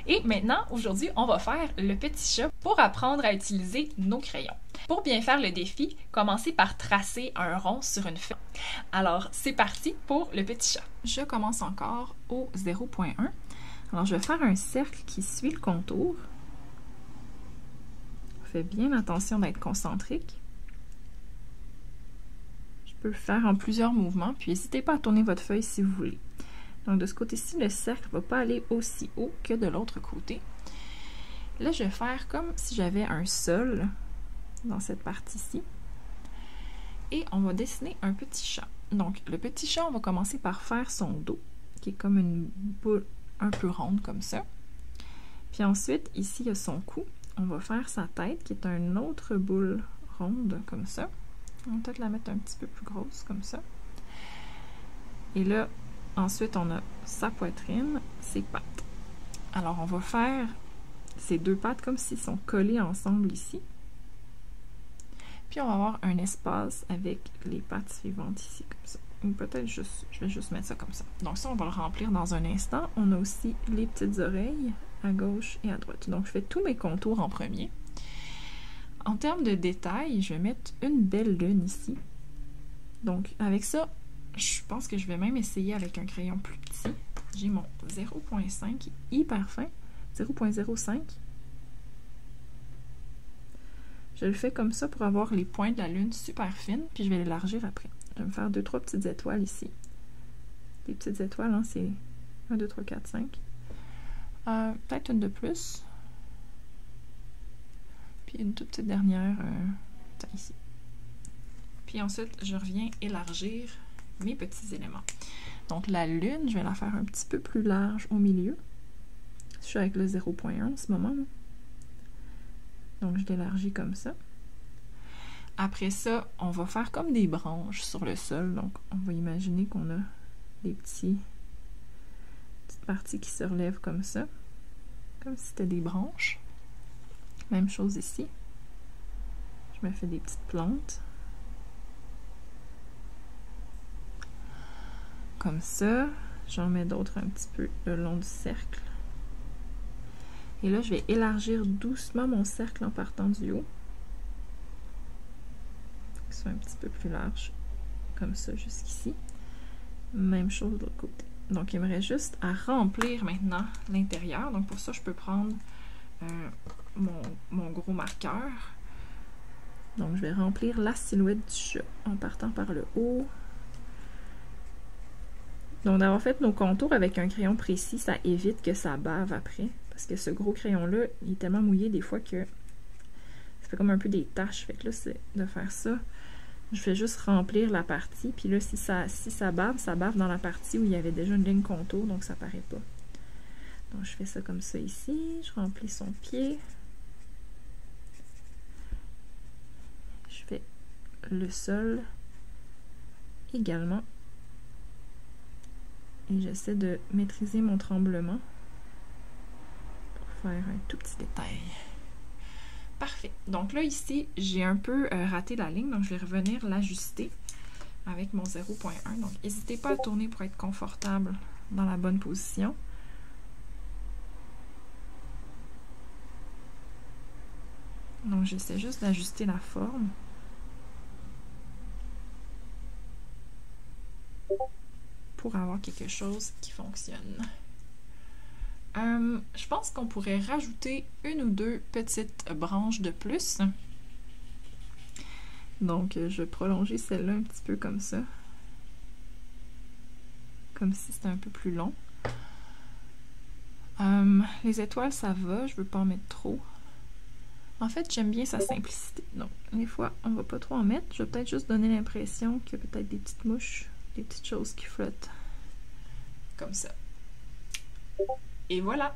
Et maintenant, aujourd'hui, on va faire le petit chat pour apprendre à utiliser nos crayons. Pour bien faire le défi, commencez par tracer un rond sur une feuille. Alors, c'est parti pour le petit chat. Je commence encore au 0.1. Alors, je vais faire un cercle qui suit le contour. Fais bien attention d'être concentrique. Je peux le faire en plusieurs mouvements, puis n'hésitez pas à tourner votre feuille si vous voulez. Donc, de ce côté-ci, le cercle ne va pas aller aussi haut que de l'autre côté. Là, je vais faire comme si j'avais un sol dans cette partie-ci. Et on va dessiner un petit chat. Donc, le petit chat, on va commencer par faire son dos, qui est comme une boule un peu ronde comme ça. Puis ensuite, ici, il y a son cou. On va faire sa tête, qui est une autre boule ronde comme ça. On va peut-être la mettre un petit peu plus grosse comme ça. Et là, ensuite, on a sa poitrine, ses pattes. Alors, on va faire ces deux pattes comme s'ils sont collés ensemble ici. Puis, on va avoir un espace avec les pattes suivantes ici, comme ça. Ou peut-être juste, je vais juste mettre ça comme ça. Donc ça, on va le remplir dans un instant. On a aussi les petites oreilles à gauche et à droite. Donc, je fais tous mes contours en premier. En termes de détails, je vais mettre une belle lune ici. Donc, avec ça, je pense que je vais même essayer avec un crayon plus petit. J'ai mon 0.5 qui est hyper fin. 0.05. Je le fais comme ça pour avoir les points de la lune super fines, puis je vais l'élargir après. Je vais me faire 2-3 petites étoiles ici. Les petites étoiles, hein, c'est 1, 2, 3, 4, 5. Peut-être une de plus. Puis une toute petite dernière ici. Puis ensuite, je reviens élargir mes petits éléments. Donc la lune, je vais la faire un petit peu plus large au milieu. Je suis avec le 0.1 en ce moment. Là. Donc je l'élargis comme ça. Après ça, on va faire comme des branches sur le sol. Donc on va imaginer qu'on a des petites parties qui se relèvent comme ça. Comme si c'était des branches. Même chose ici. Je me fais des petites plantes. Comme ça. J'en mets d'autres un petit peu le long du cercle. Et là, je vais élargir doucement mon cercle en partant du haut. Qu'il soit un petit peu plus large. Comme ça, jusqu'ici. Même chose de l'autre côté. Donc, il me reste juste à remplir maintenant l'intérieur. Donc, pour ça, je peux prendre mon gros marqueur. Donc, je vais remplir la silhouette du chat en partant par le haut. Donc, d'avoir fait nos contours avec un crayon précis, ça évite que ça bave après. Parce que ce gros crayon-là, il est tellement mouillé des fois que ça fait comme un peu des taches. Fait que là, c'est de faire ça. Je vais juste remplir la partie. Puis là, si ça bave dans la partie où il y avait déjà une ligne contour, donc ça paraît pas. Donc, je fais ça comme ça ici. Je remplis son pied. Je fais le sol également. Et j'essaie de maîtriser mon tremblement pour faire un tout petit détail. Parfait. Donc là, ici, j'ai un peu raté la ligne, donc je vais revenir l'ajuster avec mon 0.1. Donc, n'hésitez pas à tourner pour être confortable dans la bonne position. Donc, j'essaie juste d'ajuster la forme. Pour avoir quelque chose qui fonctionne. Je pense qu'on pourrait rajouter une ou deux petites branches de plus. Donc, je vais prolonger celle-là un petit peu comme ça. Comme si c'était un peu plus long. Les étoiles, ça va. Je ne veux pas en mettre trop. En fait, j'aime bien sa simplicité. Donc, des fois, on ne va pas trop en mettre. Je vais peut-être juste donner l'impression qu'il y a peut-être des petites mouches, des petites choses qui flottent. Comme ça. Et voilà!